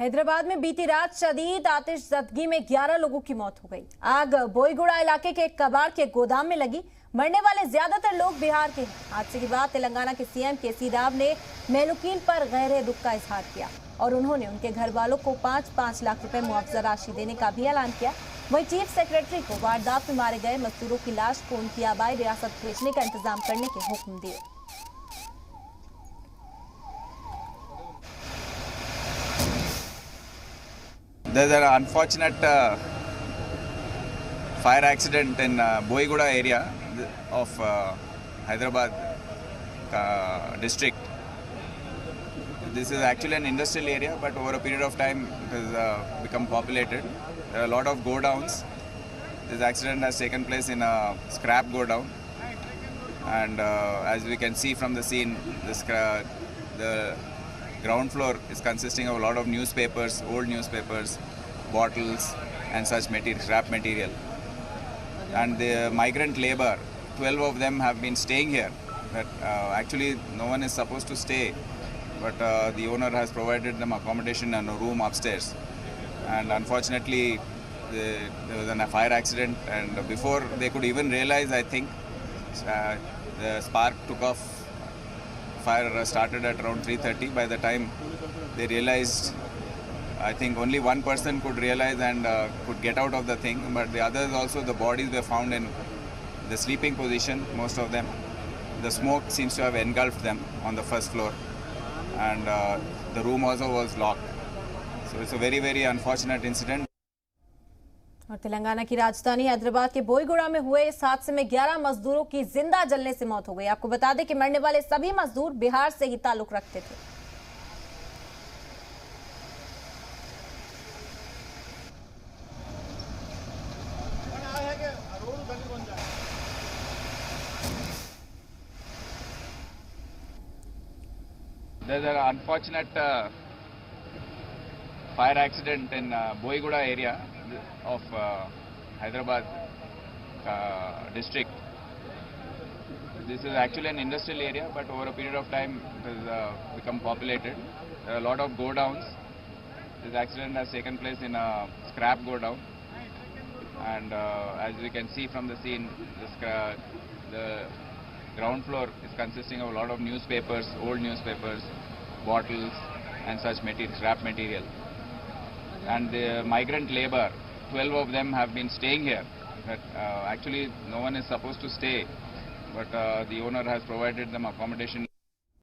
हैदराबाद में बीती रात शदीद आतिशज़दगी में 11 लोगों की मौत हो गई। आग बोईगुड़ा इलाके के एक कबाड़ के गोदाम में लगी। मरने वाले ज्यादातर लोग बिहार के हैं। हादसे के बाद तेलंगाना के सीएम के राव ने मेहलुकीन पर गहरे दुख का इजहार किया और उन्होंने उनके घर वालों को 5-5 लाख रुपए मुआवजा राशि देने का भी ऐलान किया। वहीं चीफ सेक्रेटरी को वारदात में मारे गए मजदूरों की लाश को उनकी आबाई रियासत भेजने का इंतजाम करने के हुक्म दिए। There's an unfortunate fire accident in Boiguda area of Hyderabad district. This is actually an industrial area, but over a period of time it has become populated. There are a lot of godowns. This accident has taken place in a scrap godown, and as we can see from the scene, the ground floor is consisting of a lot of newspapers, old newspapers, bottles and such material, scrap material. And the migrant labor, 12 of them have been staying here. But actually no one is supposed to stay, but the owner has provided them accommodation and a room upstairs. And unfortunately there was a fire accident, and before they could even realize, I think the spark took off. Fire started at around 3:30. By the time they realized, I think only one person could realize and could get out of the thing, but the others also, the bodies were found in the sleeping position, most of them. The smoke seems to have engulfed them on the first floor, and the room also was locked. So it's a very, very unfortunate incident. और तेलंगाना की राजधानी हैदराबाद के बोईगुड़ा में हुए इस हादसे में 11 मजदूरों की जिंदा जलने से मौत हो गई। आपको बता दें कि मरने वाले सभी मजदूर बिहार से ही ताल्लुक रखते थे। There's an unfortunate fire accident in Boiguda area of Hyderabad district. This is actually an industrial area, but over a period of time it has become populated. There are a lot of godowns. This accident has taken place in a scrap godown, and as we can see from the scene, the ground floor is consisting of a lot of newspapers, old newspapers, bottles and such material, scrap material. And the migrant labor, 12 of them have been staying here. But actually no one is supposed to stay, but the owner has provided them accommodation.